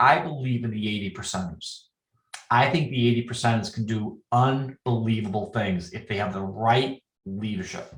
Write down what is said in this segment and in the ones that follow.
I believe in the 80 percenters. I think the 80 percenters can do unbelievable things if they have the right leadership.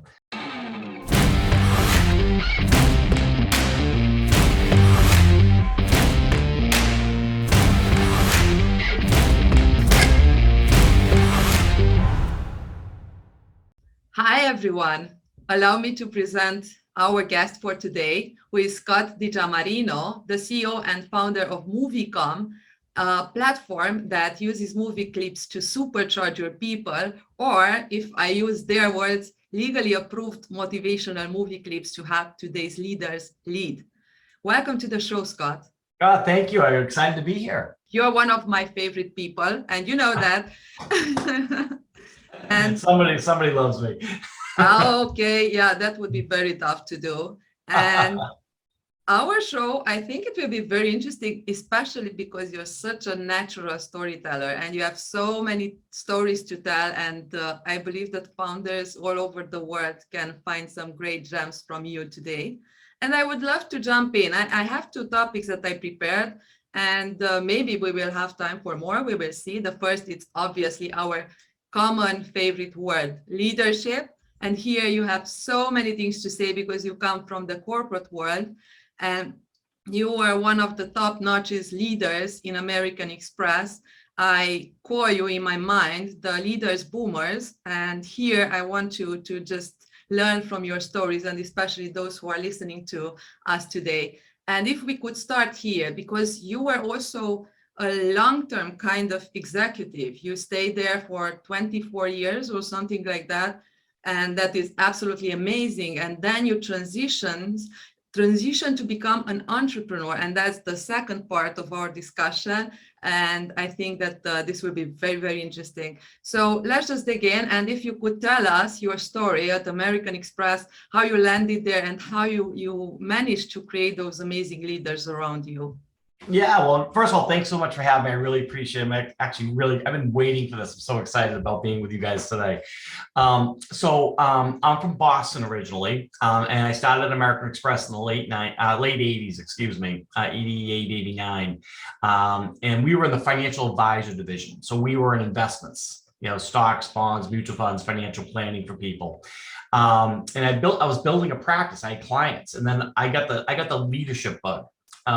Hi, everyone. Allow me to present our guest for today, who is Scott DiGiammarino, the CEO and founder of MovieComm, a platform that uses movie clips to supercharge your people, or if I use their words, legally approved motivational movie clips to help today's leaders lead. Welcome to the show, Scott. Thank you. I'm excited to be here. You're one of my favorite people, and you know that. And somebody loves me. Okay, yeah, that would be very tough to do. And our show, I think it will be very interesting, especially because you're such a natural storyteller and you have so many stories to tell. And I believe that founders all over the world can find some great gems from you today. And I would love to jump in. I have two topics that I prepared, and maybe we will have time for more. We will see. The first is obviously our common favorite word, leadership. And here you have so many things to say because you come from the corporate world and you are one of the top-notch leaders in American Express. I call you in my mind the leaders boomers. And here I want you to just learn from your stories, and especially those who are listening to us today. And if we could start here, because you were also a long-term kind of executive. You stayed there for 24 years or something like that. And that is absolutely amazing. And then you transition to become an entrepreneur. And that's the second part of our discussion. And I think that this will be very, very interesting. So let's just dig in. And if you could tell us your story at American Express, how you landed there and how you managed to create those amazing leaders around you. Yeah, well, first of all, thanks so much for having me. I really appreciate it. I've been waiting for this. I'm so excited about being with you guys today. I'm from Boston originally, and I started at American Express in the late 80s, 88, 89. And we were in the financial advisor division. So we were in investments, stocks, bonds, mutual funds, financial planning for people. And I was building a practice. I had clients, and then I got the leadership bug. At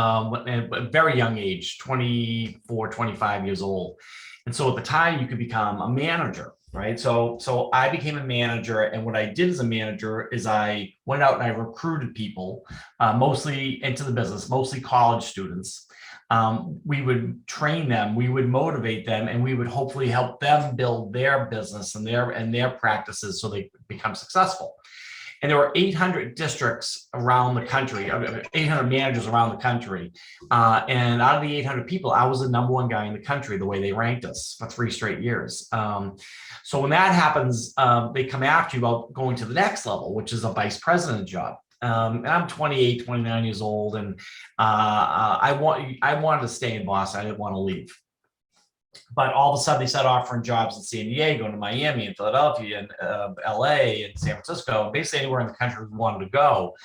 a very young age, 24, 25 years old. And so at the time you could become a manager, right? So I became a manager. And what I did as a manager is I went out and I recruited people, mostly into the business, mostly college students. We would train them, we would motivate them, and we would hopefully help them build their business and their practices so they become successful. And there were 800 districts around the country, 800 managers around the country. And out of the 800 people, I was the number one guy in the country, the way they ranked us for 3 straight years. So when that happens, they come after you about going to the next level, which is a vice president job. And I'm 28, 29 years old. And I wanted to stay in Boston. I didn't want to leave. But all of a sudden, they started offering jobs in San Diego, and Miami, and Philadelphia, and LA, and San Francisco, basically anywhere in the country we wanted to go.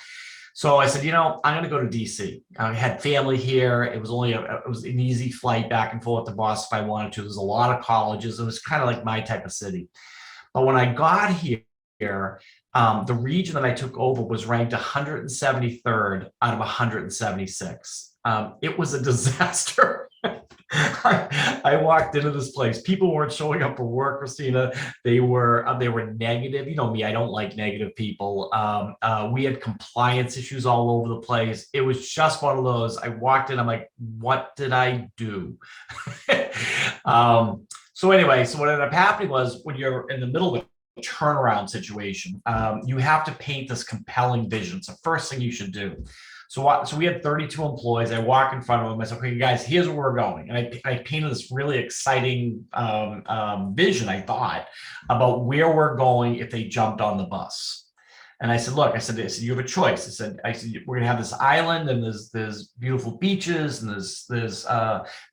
So I said, I'm going to go to DC. I had family here. It was an easy flight back and forth to Boston if I wanted to. There's a lot of colleges. It was kind of like my type of city. But when I got here, the region that I took over was ranked 173rd out of 176. It was a disaster. I walked into this place. People weren't showing up for work, Cristina. They were negative. You know me, I don't like negative people. We had compliance issues all over the place. It was just one of those. I walked in, I'm like, what did I do? So what ended up happening was when you're in the middle of a turnaround situation, you have to paint this compelling vision. It's the first thing you should do. So we had 32 employees. I walk in front of them. I said, okay, guys, here's where we're going. And I painted this really exciting vision, I thought, about where we're going if they jumped on the bus. And I said, look, I said, you have a choice. I said, we're going to have this island, and there's beautiful beaches, and there's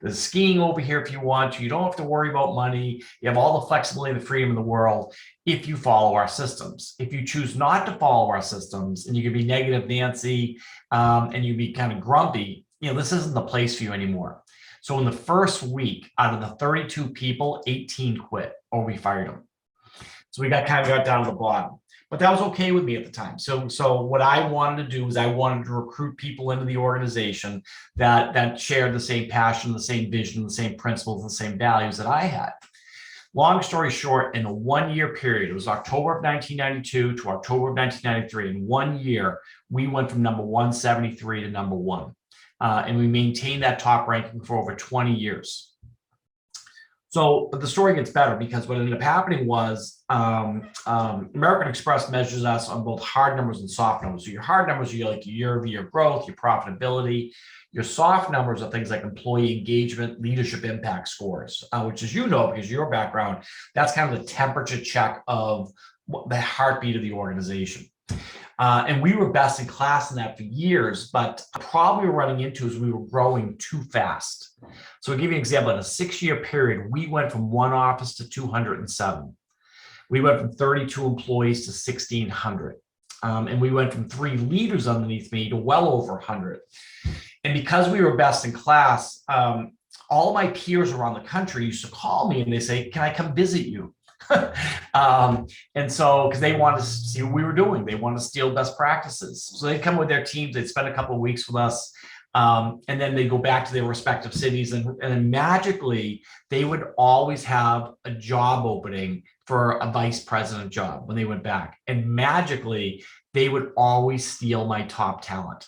skiing over here if you want to. You don't have to worry about money. You have all the flexibility and the freedom in the world if you follow our systems. If you choose not to follow our systems, and you can be negative Nancy, and you be kind of grumpy, this isn't the place for you anymore. So in the first week, out of the 32 people, 18 quit or we fired them. So we got down to the bottom, but that was okay with me at the time. So what I wanted to do was I wanted to recruit people into the organization that shared the same passion, the same vision, the same principles, the same values that I had. Long story short, in a 1 year period, it was October of 1992 to October of 1993. In 1 year, we went from number 173 to number one. And we maintained that top ranking for over 20 years. So but the story gets better because what ended up happening was American Express measures us on both hard numbers and soft numbers. So your hard numbers are like your year-over-year growth, your profitability. Your soft numbers are things like employee engagement, leadership impact scores, which, as you know, because of your background, that's kind of the temperature check of the heartbeat of the organization. And we were best in class in that for years, but the problem we were running into is we were growing too fast. So I'll give you an example. In a 6-year period, we went from one office to 207. We went from 32 employees to 1,600. And we went from 3 leaders underneath me to well over 100. And because we were best in class, all of my peers around the country used to call me and they say, "Can I come visit you?" And so, because they wanted to see what we were doing, they wanted to steal best practices. So they'd come with their teams, they'd spend a couple of weeks with us, and then they go back to their respective cities, and then magically they would always have a job opening for a vice president job when they went back, and magically they would always steal my top talent.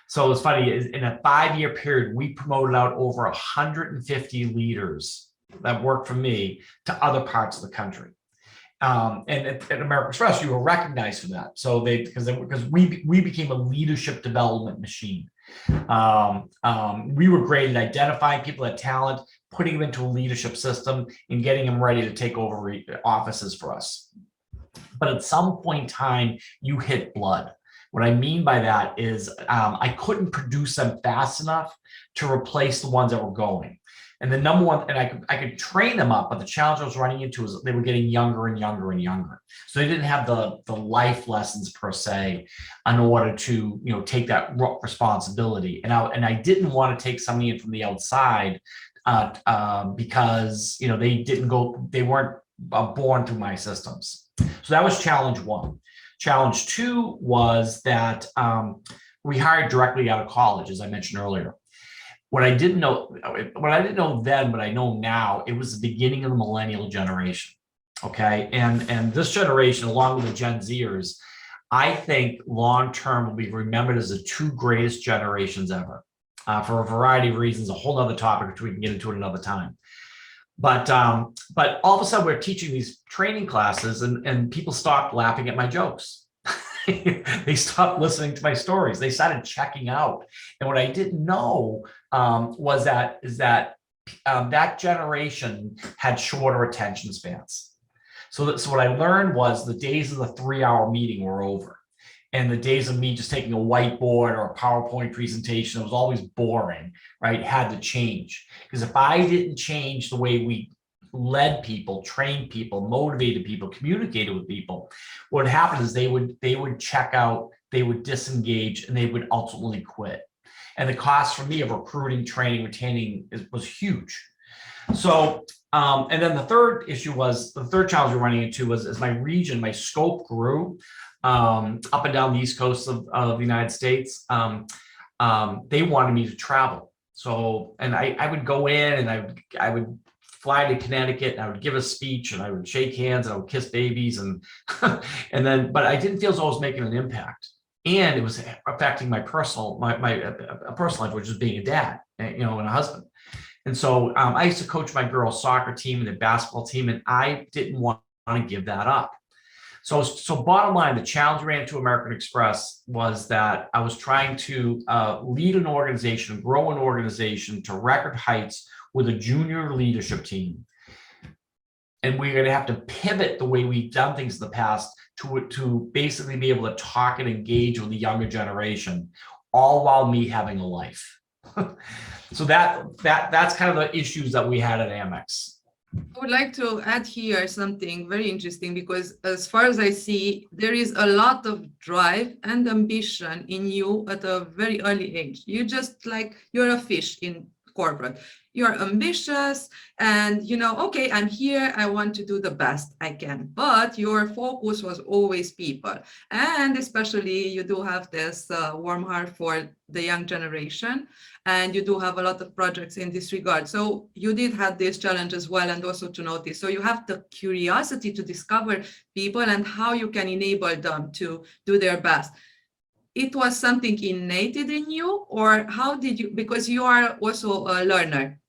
So it's funny, in a 5-year period, we promoted out over 150 leaders that worked for me to other parts of the country. And at American Express, you were recognized for that. So because we became a leadership development machine. We were great at identifying people that talent, putting them into a leadership system, and getting them ready to take over offices for us. But at some point in time, you hit blood. What I mean by that is I couldn't produce them fast enough to replace the ones that were going. And the number one, and I could train them up, but the challenge I was running into was they were getting younger and younger and younger. So they didn't have the life lessons per se in order to take that responsibility. And I didn't want to take somebody in from the outside because they weren't born through my systems. So that was challenge 1. Challenge 2 was that we hired directly out of college, as I mentioned earlier. What I didn't know then, but I know now, it was the beginning of the millennial generation. Okay, and this generation, along with the Gen Zers, I think long term will be remembered as the 2 greatest generations ever, for a variety of reasons. A whole other topic which we can get into at another time. But all of a sudden we're teaching these training classes and people stopped laughing at my jokes. They stopped listening to my stories. They started checking out. And what I didn't know was that generation had shorter attention spans. So what I learned was the days of the 3-hour meeting were over. And the days of me just taking a whiteboard or a PowerPoint presentation that was always boring, right, had to change. Because if I didn't change the way we led people, trained people, motivated people, communicated with people, what happened is they would check out, they would disengage, and they would ultimately quit. And the cost for me of recruiting, training, retaining was huge. So, and then the third challenge we're running into was as my region, my scope grew, up and down the East Coast of the United States, they wanted me to travel. So, and I would go in and I would fly to Connecticut and I would give a speech and I would shake hands and I would kiss babies and but I didn't feel as though I was making an impact. And it was affecting my personal life, which was being a dad, and a husband. And so I used to coach my girls' soccer team and their basketball team, and I didn't want to give that up. So bottom line, the challenge we ran into American Express was that I was trying to lead an organization, grow an organization to record heights with a junior leadership team. And we're going to have to pivot the way we've done things in the past to basically be able to talk and engage with the younger generation, all while me having a life. So that's kind of the issues that we had at Amex. I would like to add here something very interesting, because as far as I see, there is a lot of drive and ambition in you at a very early age. You just like, you're a fish in corporate. You're ambitious and okay, I'm here, I want to do the best I can. But your focus was always people. And especially you do have this warm heart for the young generation, and you do have a lot of projects in this regard. So you did have this challenge as well, and also to notice. So you have the curiosity to discover people and how you can enable them to do their best. It was something innate in you, or how did you, because you are also a learner.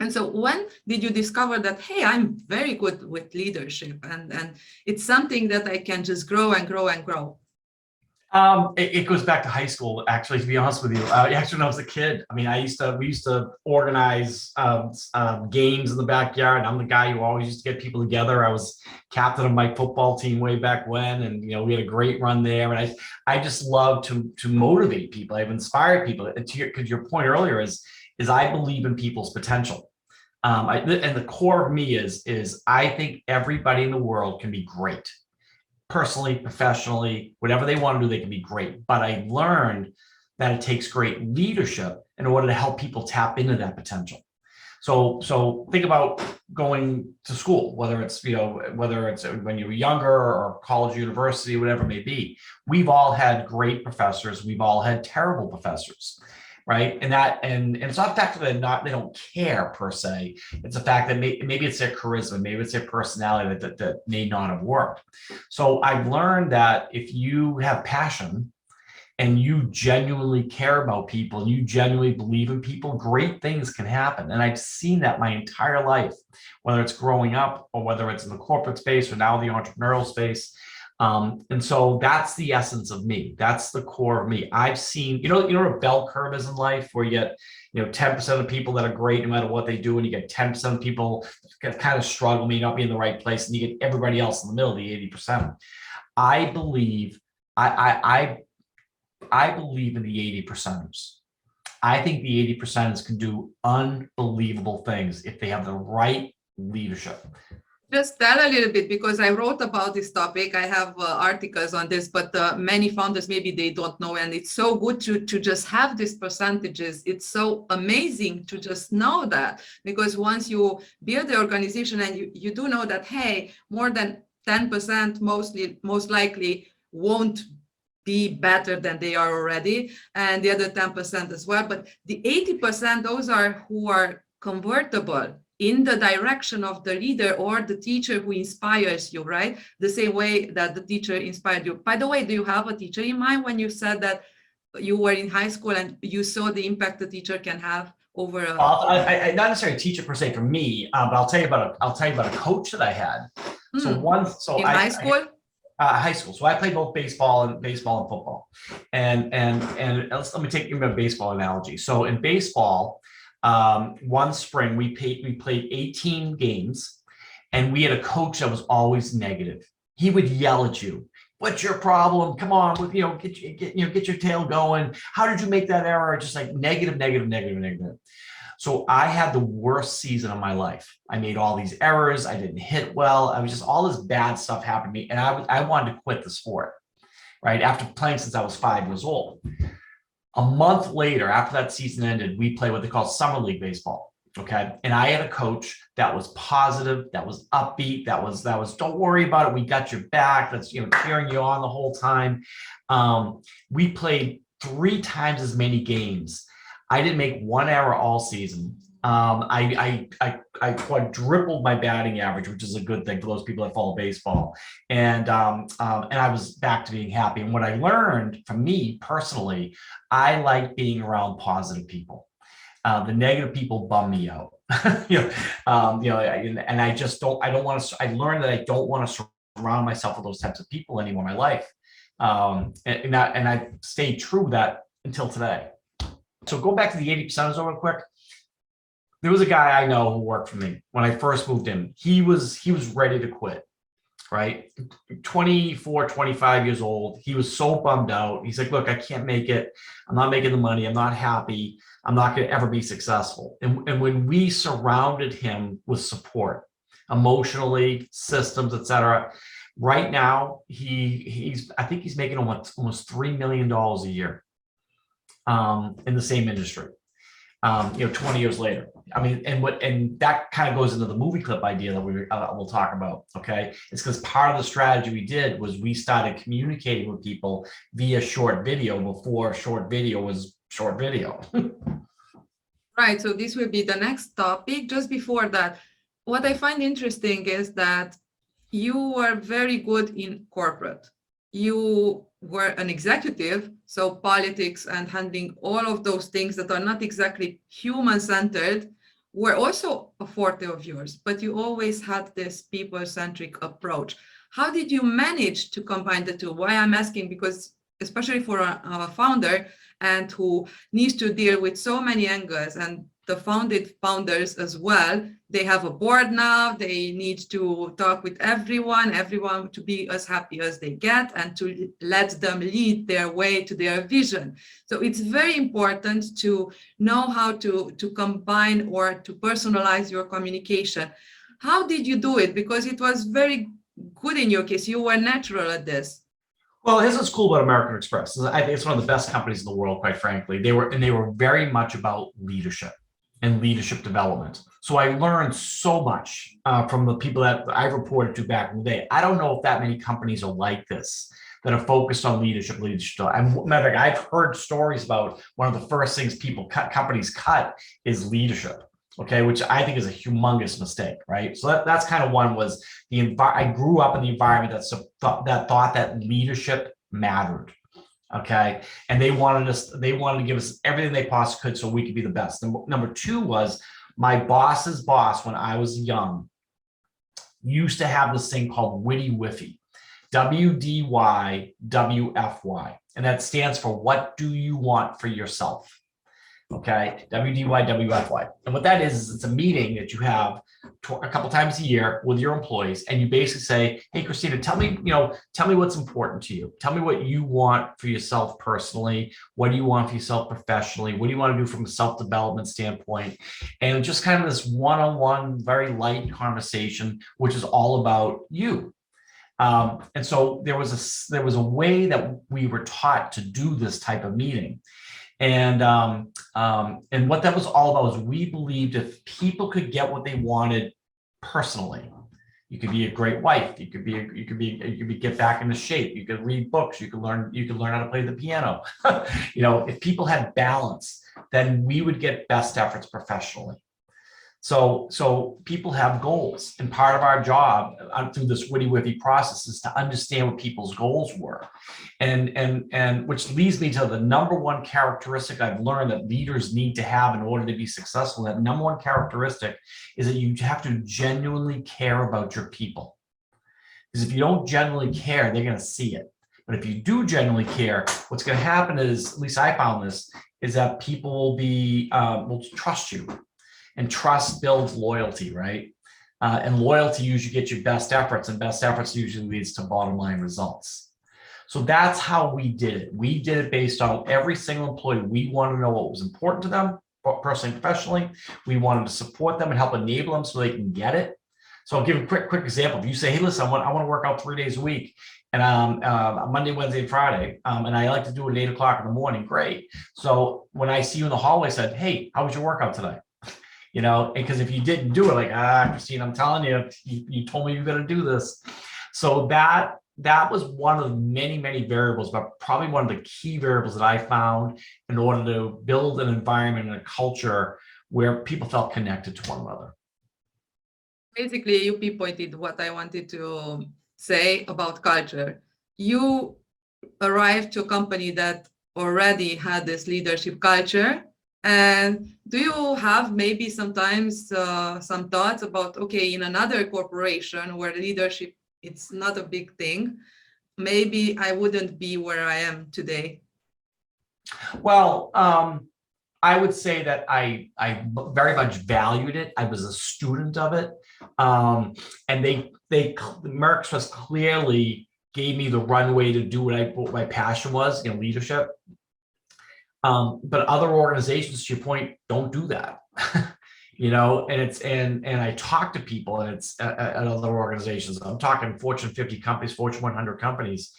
And so when did you discover that, hey, I'm very good with leadership, and it's something that I can just grow and grow and grow? It goes back to high school, actually, to be honest with you. Actually, when I was a kid, I mean, we used to organize games in the backyard. I'm the guy who always used to get people together. I was captain of my football team way back when, and we had a great run there. And I just love to motivate people. I've inspired people. And because your point earlier is I believe in people's potential. And the core of me is I think everybody in the world can be great. Personally, professionally, whatever they want to do, they can be great. But I learned that it takes great leadership in order to help people tap into that potential. So think about going to school, whether it's when you were younger or college, university, whatever it may be. We've all had great professors. We've all had terrible professors. Right. And it's not the fact that they don't care per se. It's the fact that maybe it's their charisma, maybe it's their personality that may not have worked. So I've learned that if you have passion and you genuinely care about people and you genuinely believe in people, great things can happen. And I've seen that my entire life, whether it's growing up or whether it's in the corporate space or now the entrepreneurial space. And so that's the essence of me. That's the core of me. I've seen, what a bell curve is in life, where you get, 10% of people that are great no matter what they do, and you get 10% of people that kind of struggle, may not be in the right place, and you get everybody else in the middle, the 80%. I believe, I believe in the 80 percenters. I think the 80 percenters can do unbelievable things if they have the right leadership. Just tell a little bit, because I wrote about this topic. I have articles on this, but many founders, maybe they don't know. And it's so good to just have these percentages. It's so amazing to just know that, because once you build the organization and you do know that, hey, more than 10% most likely won't be better than they are already, and the other 10% as well. But the 80%, those are who are convertible in the direction of the leader or the teacher who inspires you, right? The same way that the teacher inspired you. By the way, do you have a teacher in mind when you said that you were in high school and you saw the impact the teacher can have over a... I not necessarily a teacher per se for me, but I'll tell you about a coach that I had. So in high school? High school. So I played both baseball and football. And let me take a baseball analogy. So in baseball, one spring we played 18 games, and we had a coach that was always negative. He would yell at you. What's your problem? Come on, get your tail going. How did you make that error? Just like negative. So I had the worst season of my life. I made all these errors. I didn't hit well. I was just, all this bad stuff happened to me, and I wanted to quit the sport. Right after playing since I was 5 years old. A month later, after that season ended, we played what they call summer league baseball. Okay. And I had a coach that was positive, that was upbeat, that was, don't worry about it. We got your back. That's, cheering you on the whole time. We played 3 times as many games. I didn't make one error all season. I quadrupled my batting average, which is a good thing for those people that follow baseball. And I was back to being happy. And what I learned from me personally, I like being around positive people. The negative people bum me out. And I just don't. I don't want to. I learned that I don't want to surround myself with those types of people anymore in my life. And I stayed true to that until today. So go back to the 80%ers real quick. There was a guy I know who worked for me when I first moved in. He was ready to quit, right? 24, 25 years old. He was so bummed out. He's like, look, I can't make it. I'm not making the money. I'm not happy. I'm not going to ever be successful. And when we surrounded him with support, emotionally, systems, etc. Right now, I think he's making almost $3 million a year in the same industry. 20 years later. I mean, and that kind of goes into the movie clip idea that we'll talk about. Okay, it's because part of the strategy we did was we started communicating with people via short video before short video was short video. Right. So this will be the next topic. Just before that, what I find interesting is that you were very good in corporate. You were an executive, so politics and handling all of those things that are not exactly human-centered were also a forte of yours, but you always had this people-centric approach. How did you manage to combine the two? Why I'm asking, because especially for a founder and who needs to deal with so many angles, and the founders as well, they have a board now, they need to talk with everyone to be as happy as they get and to let them lead their way to their vision. So it's very important to know how to combine or to personalize your communication. How did you do it? Because it was very good in your case. You were natural at this. Well, here's what's cool about American Express. I think it's one of the best companies in the world, quite frankly. They were very much about leadership and leadership development. So I learned so much from the people that I've reported to back in the day. I don't know if that many companies are like this, that are focused on leadership. Matter of fact, I've heard stories about one of the first things companies cut is leadership. Okay, which I think is a humongous mistake, right? So that's kind of one was I grew up in the environment that thought that leadership mattered. Okay, and they wanted to give us everything they possibly could so we could be the best. Number two was my boss's boss when I was young used to have this thing called Witty Whiffy, WDY WFY, and that stands for what do you want for yourself? Okay, WDY WFY. And what that is it's a meeting that you have a couple times a year with your employees, and you basically say, hey, Cristina, tell me what's important to you. Tell me what you want for yourself personally. What do you want for yourself professionally? What do you want to do from a self-development standpoint? And just kind of this one-on-one, very light conversation, which is all about you. And so there was a way that we were taught to do this type of meeting. And what that was all about was we believed if people could get what they wanted personally, you could be a great wife, you could get back into shape, you could read books, you could learn how to play the piano. If people had balance, then we would get best efforts professionally. So people have goals, and part of our job through this Witty Whiffy process is to understand what people's goals were, and which leads me to the number one characteristic I've learned that leaders need to have in order to be successful. That number one characteristic is that you have to genuinely care about your people, because if you don't genuinely care, they're going to see it. But if you do genuinely care, what's going to happen is, at least I found this, is that people will trust you. And trust builds loyalty, right? And loyalty usually gets you best efforts, and best efforts usually leads to bottom line results. So that's how we did it. We did it based on every single employee. We wanted to know what was important to them, personally and professionally. We wanted to support them and help enable them so they can get it. So I'll give a quick example. If you say, hey, listen, I want to work out 3 days a week, and Monday, Wednesday, and Friday, and I like to do it at 8 o'clock in the morning, great. So when I see you in the hallway, I said, hey, how was your workout today? Because if you didn't do it, like, Cristina, I'm telling you, you told me you're going to do this. So that was one of many, many variables, but probably one of the key variables that I found in order to build an environment and a culture where people felt connected to one another. Basically, you pinpointed what I wanted to say about culture. You arrived to a company that already had this leadership culture. And do you have maybe sometimes some thoughts about, okay, in another corporation where leadership, it's not a big thing, maybe I wouldn't be where I am today? Well, I would say that I very much valued it. I was a student of it. And American Express clearly gave me the runway to do what my passion was, leadership. But other organizations, to your point, don't do that. and and I talk to people, and it's at other organizations. I'm talking Fortune 50 companies, Fortune 100 companies.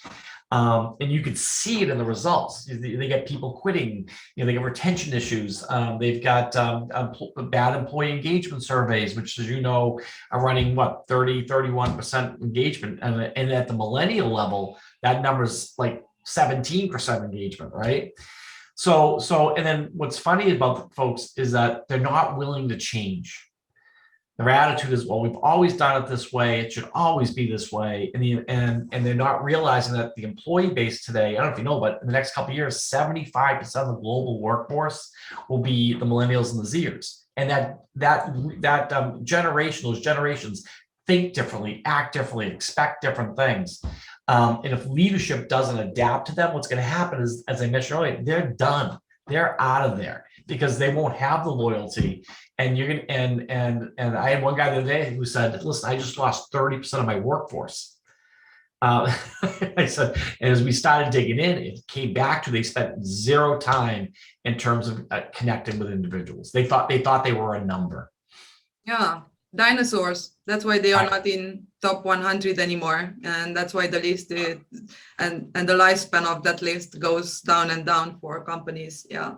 And you could see it in the results. They get people quitting, they get retention issues. They've got bad employee engagement surveys, which, as you know, are running what, 31% engagement. And at the millennial level, that number's like 17% engagement, right? And then what's funny about folks is that they're not willing to change. Their attitude is, well, we've always done it this way. It should always be this way. And they're not realizing that the employee base today, I don't know if you know, but in the next couple of years, 75% of the global workforce will be the millennials and the Zers. And that generation, those generations think differently, act differently, expect different things. And if leadership doesn't adapt to them, what's going to happen is, as I mentioned earlier, they're done. They're out of there because they won't have the loyalty. And you're going to, and I had one guy the other day who said, listen, I just lost 30% of my workforce. I said, and as we started digging in, it came back to, they spent zero time in terms of connecting with individuals. They thought they were a number. Yeah. Dinosaurs. That's why they are not in top 100 anymore, and that's why the list and the lifespan of that list goes down and down for companies. Yeah.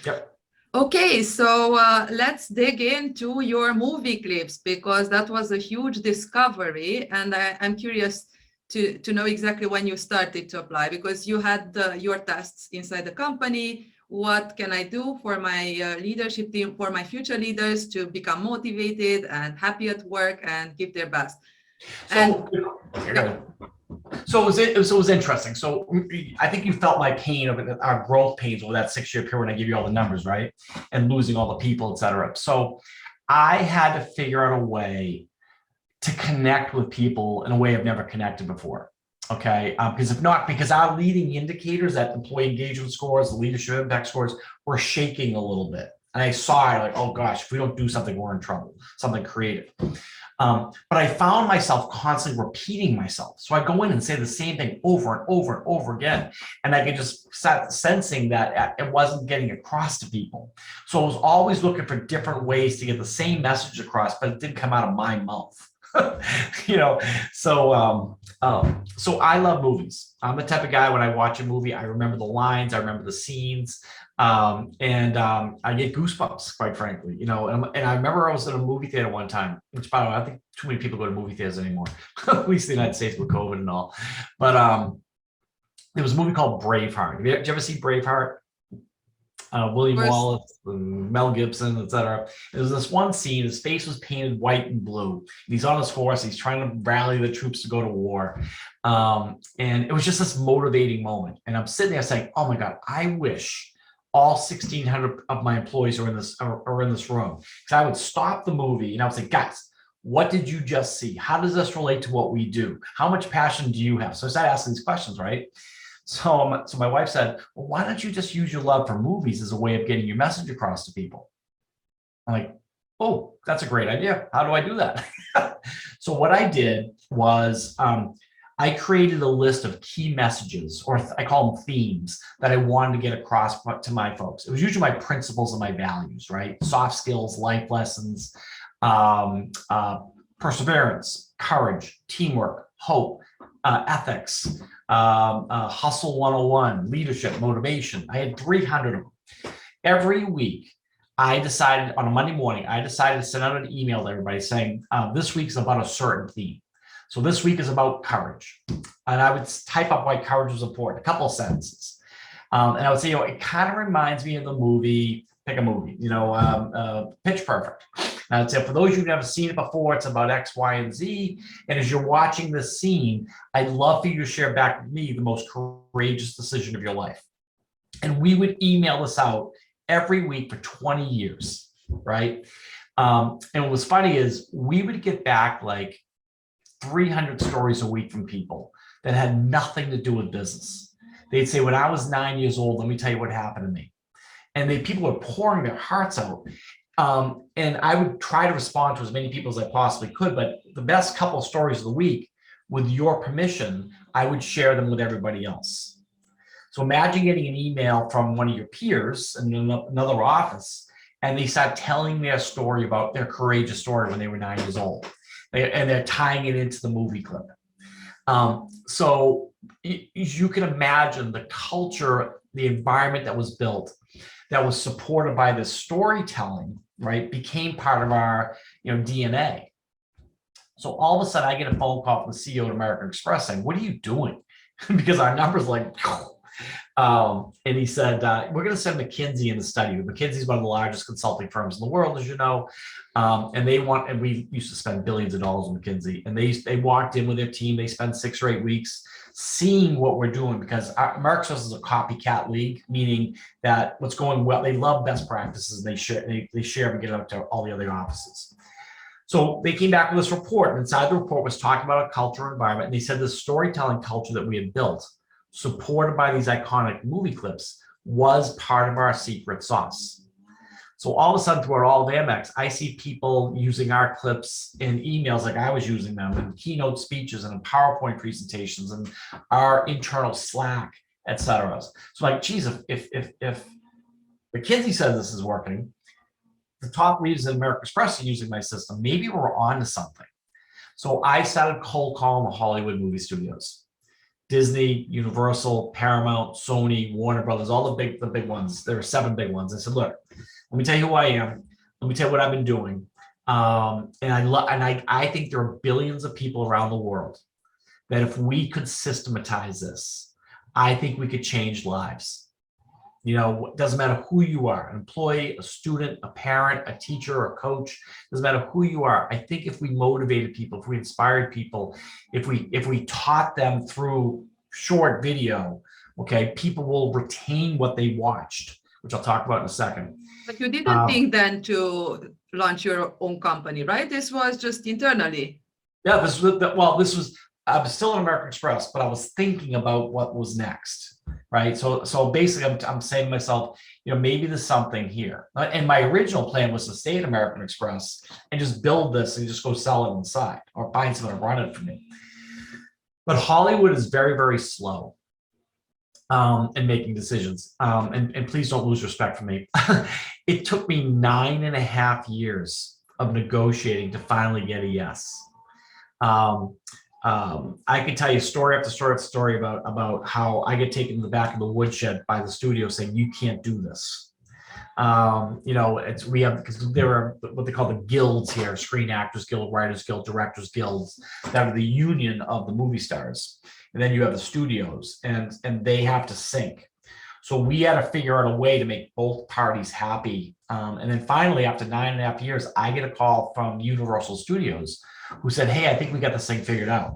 Yep. Okay, so let's dig into your movie clips, because that was a huge discovery, and I'm curious to know exactly when you started to apply, because you had your tests inside the company. What can I do for my leadership team, for my future leaders to become motivated and happy at work and give their best? So it was interesting. So I think you felt my pain of our growth pains over that 6-year period when I give you all the numbers, right? And losing all the people, et cetera. So I had to figure out a way to connect with people in a way I've never connected before. Okay, because our leading indicators, that employee engagement scores, the leadership impact scores, were shaking a little bit. And I saw it like, oh gosh, if we don't do something, we're in trouble, something creative. But I found myself constantly repeating myself. So I go in and say the same thing over and over and over again. And I could just start sensing that it wasn't getting across to people. So I was always looking for different ways to get the same message across, but it didn't come out of my mouth. So I love movies. I'm the type of guy, when I watch a movie, I remember the lines, I remember the scenes, and I get goosebumps, quite frankly, and I remember I was in a movie theater one time, which, by the way, I don't think too many people go to movie theaters anymore, at least in the United States with COVID and all. But there was a movie called Braveheart. Did you ever see Braveheart? William Wallace, Mel Gibson, etc. There was this one scene, his face was painted white and blue. And he's on his horse, he's trying to rally the troops to go to war. And it was just this motivating moment. And I'm sitting there saying, oh my God, I wish all 1,600 of my employees are in this room. Because I would stop the movie and I would say, guys, what did you just see? How does this relate to what we do? How much passion do you have? So I started asking these questions, right? So my wife said, well, why don't you just use your love for movies as a way of getting your message across to people? I'm like, oh, that's a great idea. How do I do that? So what I did was I created a list of key messages, or I call them themes, that I wanted to get across to my folks. It was usually my principles and my values, right? Soft skills, life lessons, perseverance, courage, teamwork, hope, ethics, hustle 101, leadership, motivation. I had 300 of them. Every week, I decided on a Monday morning, I decided to send out an email to everybody saying, this week's about a certain theme. So this week is about courage. And I would type up why courage was important, a couple of sentences. And I would say, it kind of reminds me of the movie, pick a movie, Pitch Perfect. And I'd say, for those of you who've never seen it before, it's about X, Y, and Z. And as you're watching this scene, I'd love for you to share back with me the most courageous decision of your life. And we would email this out every week for 20 years, right? And what was funny is we would get back like 300 stories a week from people that had nothing to do with business. They'd say, when I was 9 years old, let me tell you what happened to me. And people were pouring their hearts out. And I would try to respond to as many people as I possibly could, but the best couple of stories of the week, with your permission, I would share them with everybody else. So imagine getting an email from one of your peers in another office, and they start telling their story about their courageous story when they were 9 years old. And they're tying it into the movie clip. So you can imagine the culture, the environment that was built, that was supported by this storytelling, right, became part of our DNA. So all of a sudden I get a phone call from the CEO of American Express saying, "What are you doing?" Because our numbers like, and he said, "We're going to send McKinsey in the study." McKinsey is one of the largest consulting firms in the world, as you know. And we used to spend billions of dollars with McKinsey, and they walked in with their team. They spent 6 or 8 weeks seeing what we're doing, because American Express is a copycat league, meaning that what's going well, they love best practices, and they share and get it out to all the other offices. So they came back with this report, and inside the report was talking about a culture environment, and they said the storytelling culture that we had built, supported by these iconic movie clips, was part of our secret sauce. So all of a sudden, throughout all of Amex, I see people using our clips in emails like I was using them, in keynote speeches and in PowerPoint presentations and our internal Slack, etc. So like, geez, if McKinsey says this is working, the top leaders at American Express are using my system, maybe we're on to something. So I started cold calling the Hollywood movie studios. Disney, Universal, Paramount, Sony, Warner Brothers, all the big ones. There are 7 big ones. I said, "Look, let me tell you who I am. Let me tell you what I've been doing. And I think there are billions of people around the world that if we could systematize this, I think we could change lives. It doesn't matter who you are, an employee, a student, a parent, a teacher, a coach, doesn't matter who you are. I think if we motivated people, if we inspired people, if we taught them through short video, okay, people will retain what they watched," which I'll talk about in a second. But you didn't think then to launch your own company, right? This was just internally. Yeah, I was still in American Express, but I was thinking about what was next, right? So basically, I'm saying to myself, maybe there's something here. And my original plan was to stay at American Express and just build this and just go sell it inside, or find someone to run it for me. But Hollywood is very, very slow in making decisions. And please don't lose respect for me. It took me 9.5 years of negotiating to finally get a yes. I could tell you story after story after story about how I get taken to the back of the woodshed by the studio saying, "You can't do this." Because there are what they call the guilds here: Screen Actors Guild, Writers Guild, Directors Guilds, that are the union of the movie stars. And then you have the studios, and they have to sync. So we had to figure out a way to make both parties happy. And then finally, after 9.5 years, I get a call from Universal Studios, who said, "Hey, I think we got this thing figured out."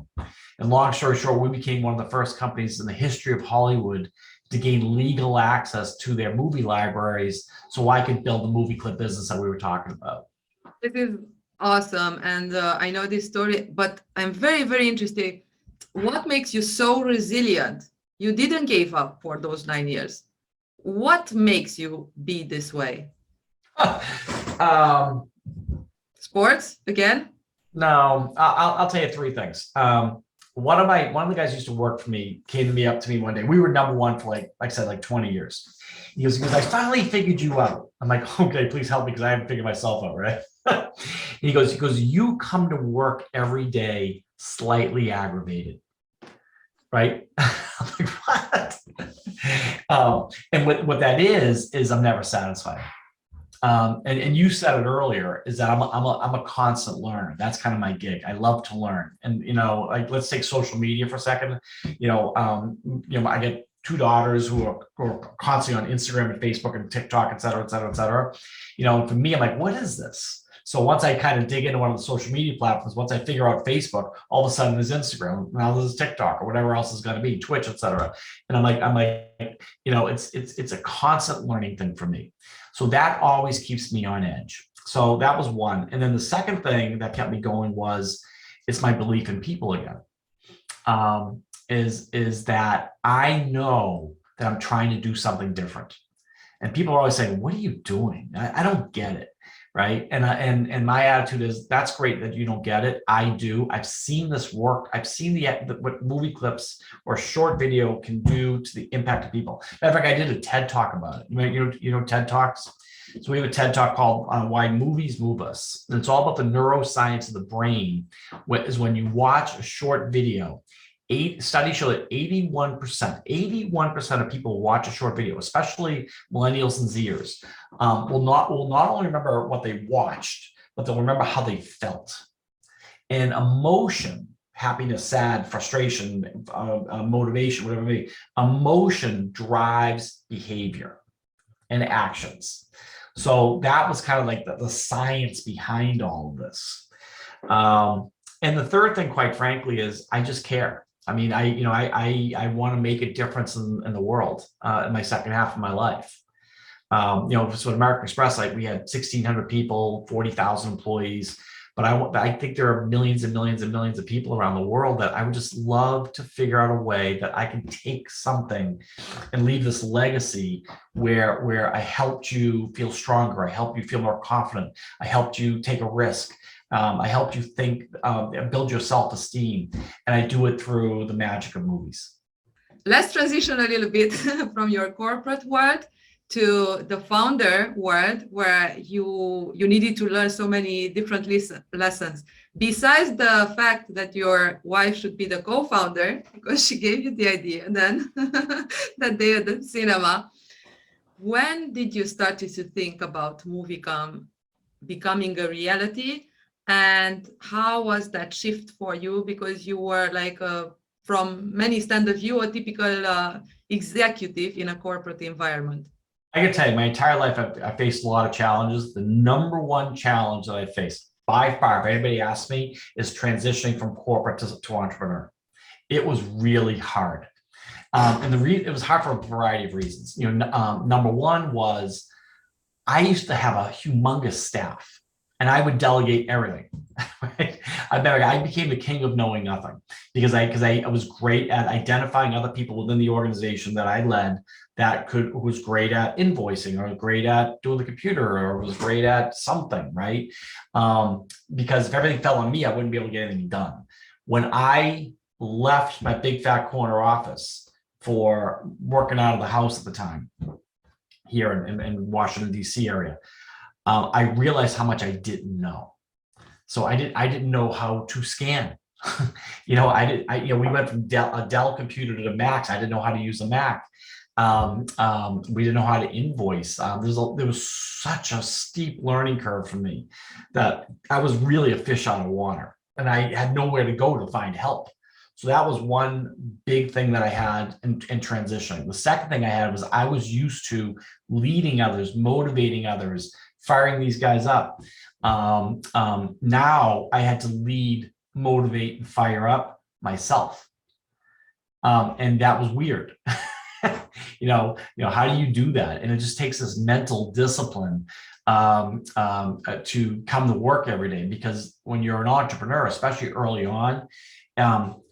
And long story short, we became one of the first companies in the history of Hollywood to gain legal access to their movie libraries, so I could build the movie clip business that we were talking about. This is awesome. And I know this story, but I'm very, very interested. What makes you so resilient? You didn't give up for those 9 years. What makes you be this way? Sports again? No, I'll tell you 3 things. One of the guys who used to work for me came up to me one day. We were number one for like I said, like 20 years. He goes, "I finally figured you out." I'm like, "Okay, please help me, because I haven't figured myself out, right?" He goes, "You come to work every day slightly aggravated." Right? I'm like, "What?" And what that is I'm never satisfied. And you said it earlier, is that I'm a constant learner. That's kind of my gig. I love to learn. And like, let's take social media for a second. I get 2 daughters who are constantly on Instagram and Facebook and TikTok, et cetera, et cetera, et cetera. For me, I'm like, what is this? So once I kind of dig into one of the social media platforms, once I figure out Facebook, all of a sudden there's Instagram, now there's TikTok, or whatever else is going to be, Twitch, et cetera. And I'm like, it's a constant learning thing for me. So that always keeps me on edge. So that was one. And then the second thing that kept me going was, it's my belief in people again. Is that I know that I'm trying to do something different. And people are always saying, "What are you doing?" I don't get it. right? And my attitude is, that's great that you don't get it. I do. I've seen this work. I've seen what movie clips or short video can do to the impact of people. Matter of fact, I did a TED talk about it. You know TED Talks. So we have a TED talk called Why Movies Move Us. And it's all about the neuroscience of the brain. When you watch a short video, studies show that 81% of people who watch a short video, especially millennials and Zers, will not only remember what they watched, but they'll remember how they felt. And emotion, happiness, sad, frustration, motivation, whatever it may be, emotion drives behavior and actions. So that was kind of like the science behind all of this. And the third thing, quite frankly, is I just care. I mean, I want to make a difference in the world in my second half of my life. So at American Express, we had 1,600 people, 40,000 employees. But I think there are millions and millions and millions of people around the world that I would just love to figure out a way that I can take something and leave this legacy where I helped you feel stronger. I helped you feel more confident. I helped you take a risk. I helped you think, build your self-esteem. And I do it through the magic of movies. Let's transition a little bit from your corporate world to the founder world, where you needed to learn so many different lessons. Besides the fact that your wife should be the co-founder, because she gave you the idea, and then that day at the cinema, when did you start to think about MovieComm becoming a reality? And how was that shift for you? Because you were from many standpoint of view, a typical executive in a corporate environment. I can tell you, my entire life, I've faced a lot of challenges. The number one challenge that I faced, by far, if anybody asks me, is transitioning from corporate to entrepreneur. It was really hard. And it was hard for a variety of reasons. Number one was I used to have a humongous staff, and I would delegate everything. Right? I became the king of knowing nothing because I was great at identifying other people within the organization that I led who was great at invoicing, or great at doing the computer, or was great at something, right? Because if everything fell on me, I wouldn't be able to get anything done. When I left my big fat corner office for working out of the house at the time here in Washington, D.C. area, I realized how much I didn't know. So I didn't know how to scan. We went from a Dell computer to the Macs. I didn't know how to use a Mac. We didn't know how to invoice. There was such a steep learning curve for me that I was really a fish out of water, and I had nowhere to go to find help. So that was one big thing that I had in transitioning. The second thing I had was I was used to leading others, motivating others, firing these guys up. Now I had to lead, motivate, and fire up myself. And that was weird. How do you do that? And it just takes this mental discipline to come to work every day, because when you're an entrepreneur, especially early on,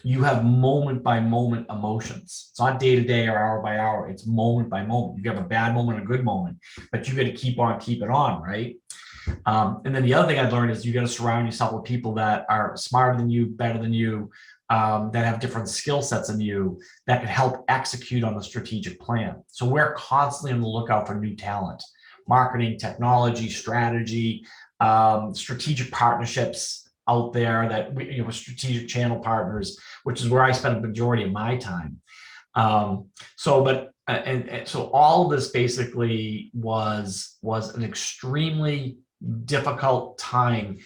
you have moment by moment emotions. It's not day to day or hour by hour. It's moment by moment. You have a bad moment, a good moment, but you got to keep it on, right? And then the other thing I learned is you got to surround yourself with people that are smarter than you, better than you, that have different skill sets than you, that can help execute on the strategic plan. So we're constantly on the lookout for new talent, marketing, technology, strategy, strategigic partnerships out there that with strategic channel partners, which is where I spend a majority of my time. So all of this basically was an extremely difficult time,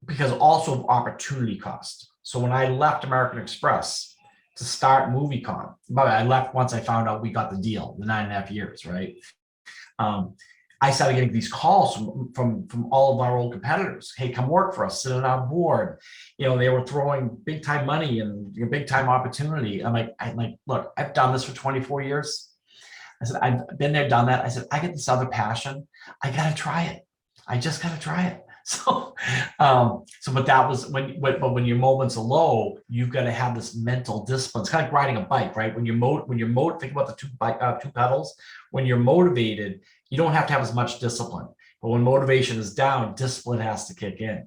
because also of opportunity cost. So when I left American Express to start MovieComm, but I left once I found out we got the deal, the 9.5 years, right? I started getting these calls from all of our old competitors. Hey, come work for us, sit on our board. They were throwing big time money and big time opportunity. I'm like, look, I've done this for 24 years. I said, I've been there, done that. I said, I get this other passion. I got to try it. I just got to try it. But that was when your moments are low, you've got to have this mental discipline. It's kind of like riding a bike, right? When you're think about the two pedals. When you're motivated, you don't have to have as much discipline. But when motivation is down, discipline has to kick in.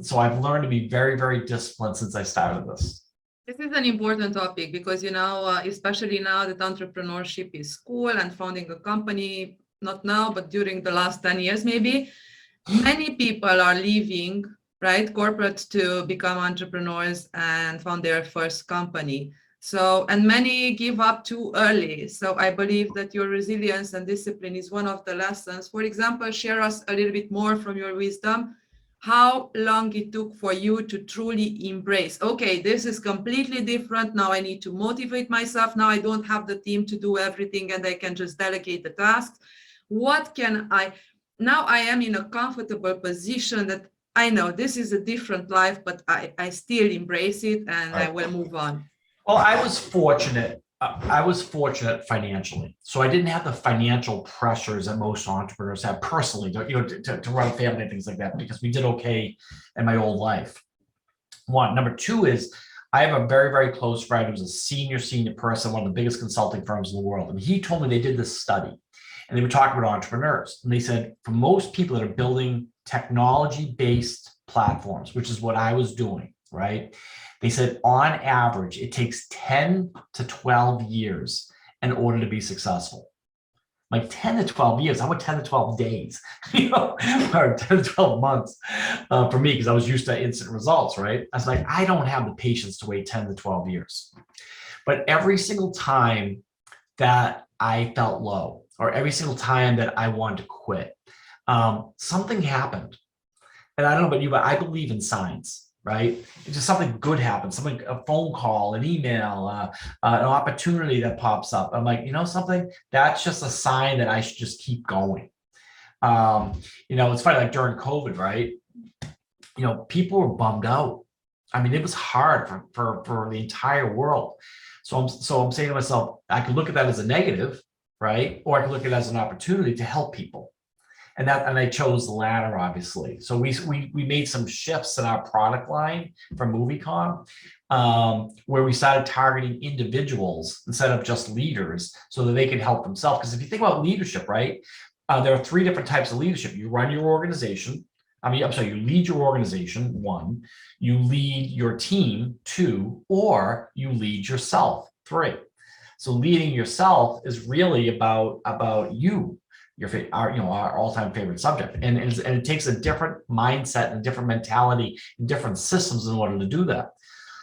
So I've learned to be very, very disciplined since I started this. This is an important topic because, especially now that entrepreneurship is cool and founding a company, not now, but during the last 10 years, maybe, many people are leaving, right, corporate to become entrepreneurs and found their first company. So, and many give up too early. So I believe that your resilience and discipline is one of the lessons. For example, share us a little bit more from your wisdom, how long it took for you to truly embrace, okay, this is completely different. Now I need to motivate myself. Now I don't have the team to do everything and I can just delegate the tasks. Now I am in a comfortable position that I know this is a different life, but I still embrace it and I will move on. Well, I was fortunate. I was fortunate financially, so I didn't have the financial pressures that most entrepreneurs have personally, to run a family and things like that, because we did okay in my old life. One. Number two is I have a very, very close friend who's a senior person, one of the biggest consulting firms in the world. And he told me they did this study and they were talking about entrepreneurs. And they said, for most people that are building technology-based platforms, which is what I was doing, right? They said on average, it takes 10 to 12 years in order to be successful. Like 10 to 12 years, I went 10 to 12 days, or 10 to 12 months for me, because I was used to instant results, right? I was like, I don't have the patience to wait 10 to 12 years. But every single time that I felt low, or every single time that I wanted to quit, something happened. And I don't know about you, but I believe in signs. Right? It's just something good happens, a phone call, an email, an opportunity that pops up. I'm like, something, that's just a sign that I should just keep going. It's funny, like during COVID, right? People were bummed out. I mean, it was hard for the entire world. So I'm saying to myself, I could look at that as a negative, right? Or I could look at it as an opportunity to help people. And I chose the latter, obviously. So we made some shifts in our product line from MovieComm, where we started targeting individuals instead of just leaders, so that they could help themselves. Because if you think about leadership, right, there are three different types of leadership. You run your organization. You lead your organization, 1. You lead your team, 2, or you lead yourself, 3. So leading yourself is really about you. Our all-time favorite subject, and it takes a different mindset and a different mentality and different systems in order to do that.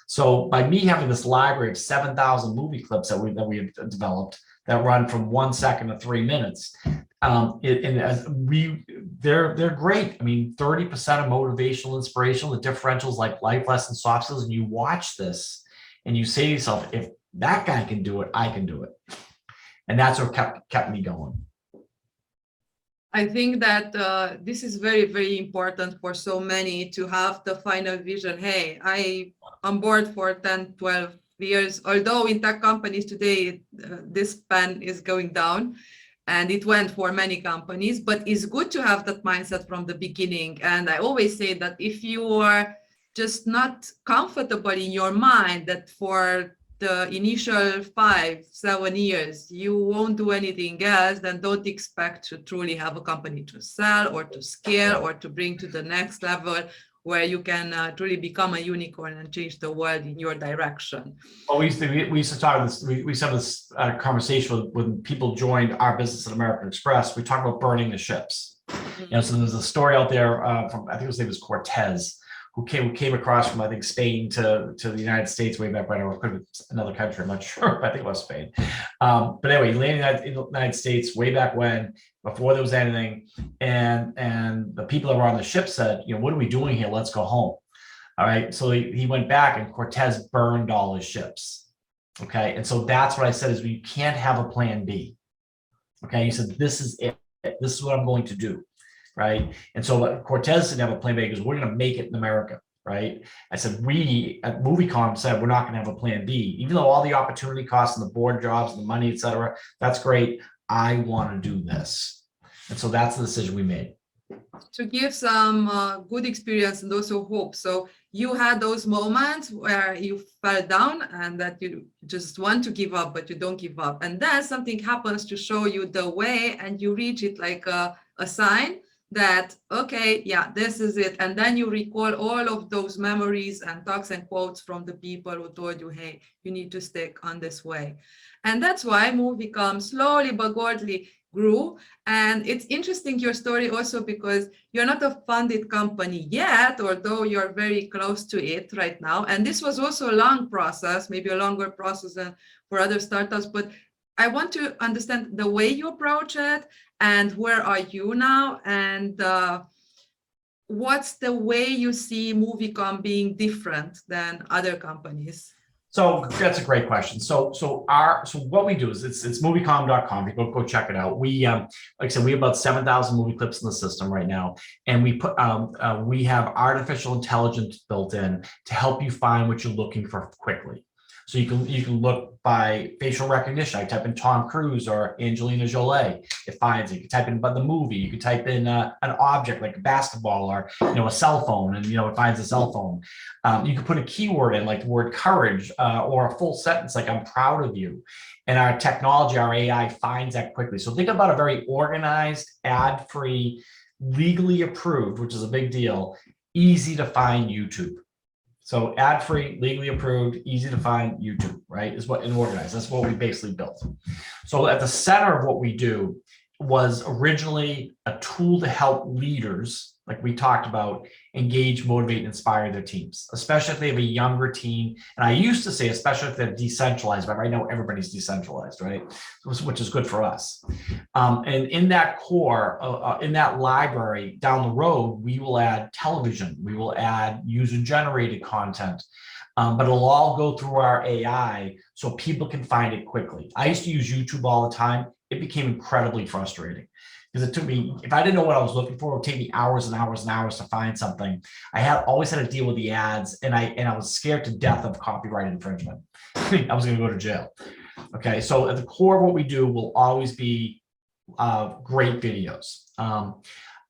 So by me having this library of 7,000 movie clips that we have developed that run from 1 second to 3 minutes, they're great. I mean, 30% of motivational, inspirational, the differentials like life lessons, soft skills, and you watch this and you say to yourself, if that guy can do it, I can do it, and that's what kept me going. I think that this is very, very important for so many to have the final vision. Hey, I'm on board for 10, 12 years, although in tech companies today, this span is going down, and it went for many companies, but it's good to have that mindset from the beginning. And I always say that if you are just not comfortable in your mind that for the initial 5-7 years, you won't do anything else, then don't expect to truly have a company to sell or to scale or to bring to the next level where you can truly become a unicorn and change the world in your direction. Well, we used to talk this. We used to have this conversation when people joined our business at American Express. We talked about burning the ships. Mm-hmm. So there's a story out there from, I think his name was Cortez, who came across from, I think, Spain to the United States way back when, or it could have been another country, I'm not sure, I think it was Spain. But anyway, he landed in the United States way back when, before there was anything, and the people that were on the ship said, what are we doing here? Let's go home. All right, so he went back and Cortez burned all his ships. Okay, and so that's what I said is you can't have a plan B. Okay, he said, this is it. This is what I'm going to do. Right. And so Cortez didn't have a plan B because we're going to make it in America. Right. I said, we at MovieComm said we're not going to have a plan B, even though all the opportunity costs and the board jobs and the money, et cetera, that's great. I want to do this. And so that's the decision we made. To give some good experience and also hope. So you had those moments where you fell down and that you just want to give up, but you don't give up. And then something happens to show you the way and you reach it like a sign that, okay, yeah, this is it. And then you recall all of those memories and talks and quotes from the people who told you, hey, you need to stick on this way. And that's why MovieComm slowly but godly grew. And it's interesting, your story also, because you're not a funded company yet, although you're very close to it right now. And this was also a long process, maybe a longer process than for other startups, but I want to understand the way you approach it, and where are you now, and what's the way you see MovieComm being different than other companies? So that's a great question. So what we do is it's moviecom.com. You go check it out. We like I said, we have about 7,000 movie clips in the system right now, and we have artificial intelligence built in to help you find what you're looking for quickly. So you can look by facial recognition. I type in Tom Cruise or Angelina Jolie, it finds it. You can type in about the movie. You can type in an object like a basketball or a cell phone, and it finds a cell phone. You can put a keyword in like the word courage or a full sentence like I'm proud of you. And our technology, our AI finds that quickly. So think about a very organized, ad-free, legally approved, which is a big deal, easy to find YouTube. So ad-free, legally approved, easy to find YouTube, right? Is what, and organized. That's what we basically built. So at the center of what we do was originally a tool to help leaders, like we talked about, engage, motivate, and inspire their teams, especially if they have a younger team. And I used to say, especially if they're decentralized, but right now everybody's decentralized, right? Which is good for us. And in that core, in that library down the road, we will add television, we will add user-generated content, but it'll all go through our AI so people can find it quickly. I used to use YouTube all the time. It became incredibly frustrating because it took me, if I didn't know what I was looking for, it would take me hours and hours and hours to find something. I always had to deal with the ads, and I was scared to death of copyright infringement. I was going to go to jail. Okay, so at the core of what we do will always be great videos. Out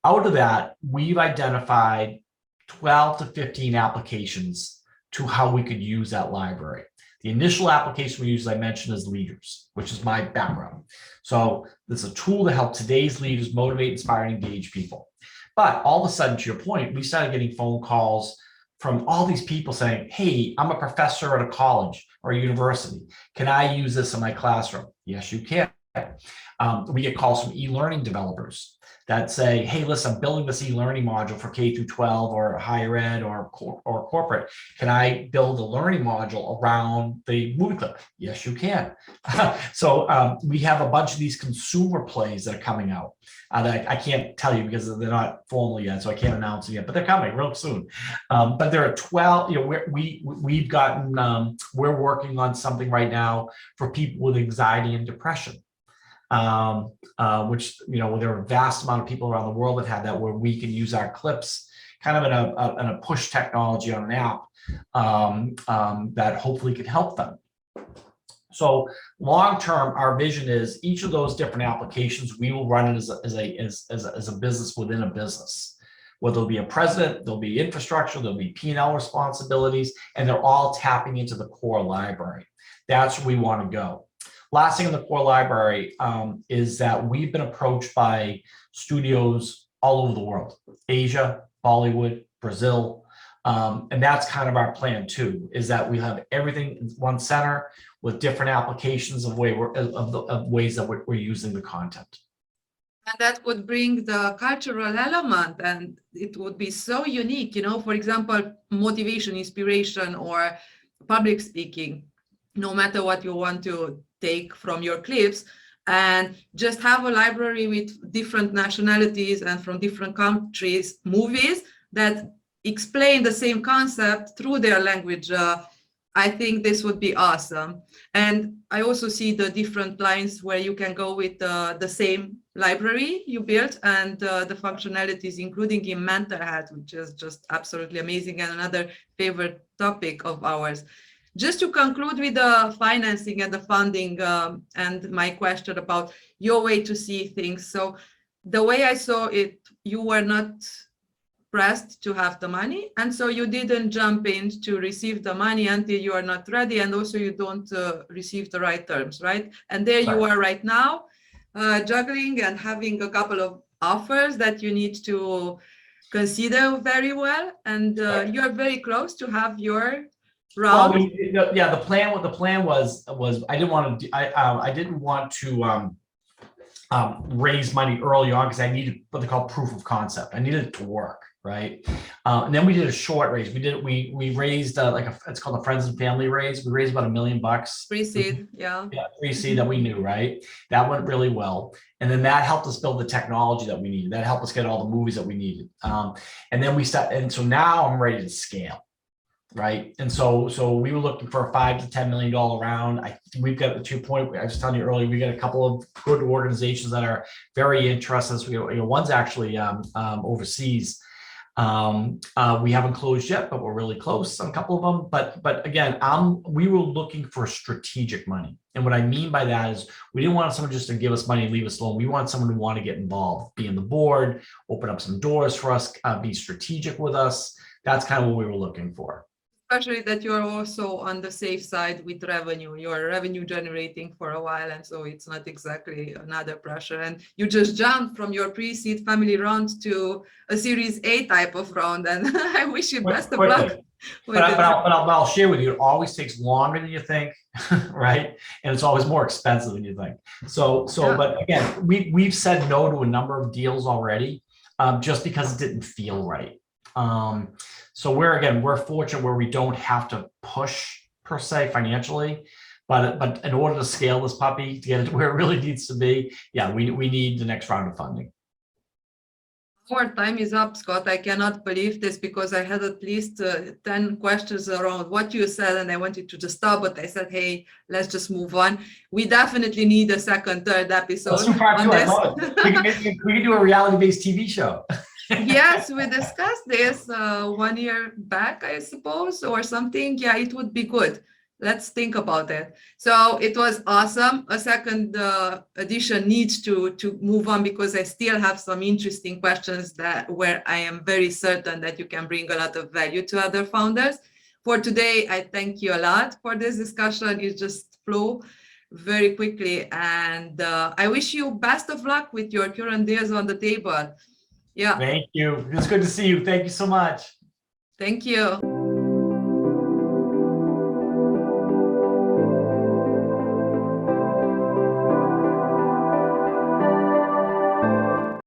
of that, we've identified 12 to 15 applications to how we could use that library. The initial application we use, as I mentioned, is leaders, which is my background. So this is a tool to help today's leaders motivate, inspire, and engage people. But all of a sudden, to your point, we started getting phone calls from all these people saying, hey, I'm a professor at a college or a university. Can I use this in my classroom? Yes, you can. We get calls from e-learning developers that say, hey, listen, I'm building this e-learning module for K through 12 or higher ed or corporate. Can I build a learning module around the movie clip? Yes, you can. So we have a bunch of these consumer plays that are coming out that I can't tell you because they're not formal yet, so I can't announce it yet, but they're coming real soon. But there are 12, we've gotten, we're working on something right now for people with anxiety and depression. Which, there are a vast amount of people around the world that have that, where we can use our clips kind of in a push technology on an app that hopefully can help them. So long term, our vision is each of those different applications, we will run it as a business within a business. Where there'll be a president, there'll be infrastructure, there'll be P&L responsibilities, and they're all tapping into the core library. That's where we want to go. Last thing in the core library is that we've been approached by studios all over the world, Asia, Bollywood, Brazil. And that's kind of our plan too, is that we have everything in one center with different applications of ways that we're using the content. And that would bring the cultural element, and it would be so unique, for example, motivation, inspiration, or public speaking, no matter what you want to take from your clips, and just have a library with different nationalities and from different countries, movies that explain the same concept through their language. I think this would be awesome. And I also see the different lines where you can go with the same library you built and the functionalities, including in mental health, which is just absolutely amazing and another favorite topic of ours. Just to conclude with the financing and the funding and my question about your way to see things. So the way I saw it, you were not pressed to have the money. And so you didn't jump in to receive the money until you are not ready. And also you don't receive the right terms, right? And there you are right now, juggling and having a couple of offers that you need to consider very well, and you're very close to have your Well, round. yeah, what the plan was I didn't want to I didn't want to raise money early on because I needed what they call proof of concept. I needed it to work, right? And then we did a short raise. We raised it's called a friends and family raise. We raised about $1 million. Pre-seed, yeah. Yeah, pre-seed that we knew, right? That went really well. And then that helped us build the technology that we needed. That helped us get all the movies that we needed. And then and so now I'm ready to scale. Right. And so we were looking for a $5 to $10 million round. We've got the 2 point. I was telling you earlier, we got a couple of good organizations that are very interested. One's actually overseas. We haven't closed yet, but we're really close on a couple of them. But again, we were looking for strategic money. And what I mean by that is we didn't want someone just to give us money and leave us alone. We want someone who want to get involved, be in the board, open up some doors for us, be strategic with us. That's kind of what we were looking for. Especially that you're also on the safe side with revenue. You're revenue generating for a while, and so it's not exactly another pressure. And you just jumped from your pre-seed family round to a Series A type of round, and I wish you best of luck. But I'll share with you, it always takes longer than you think, right? And it's always more expensive than you think. Yeah. But again, we've said no to a number of deals already, just because it didn't feel right. So we're fortunate where we don't have to push per se financially, but in order to scale this puppy to get it to where it really needs to be, yeah, we need the next round of funding. Our time is up, Scott. I cannot believe this because I had at least 10 questions around what you said, and I wanted to just stop, but I said, hey, let's just move on. We definitely need a second, third episode on this. We can do a reality-based TV show. Yes, we discussed this 1 year back, I suppose, or something. Yeah, it would be good. Let's think about it. So it was awesome. A second edition needs to move on because I still have some interesting questions where I am very certain that you can bring a lot of value to other founders. For today, I thank you a lot for this discussion. It just flew very quickly, and I wish you best of luck with your current deals on the table. Yeah. Thank you. It's good to see you. Thank you so much. Thank you.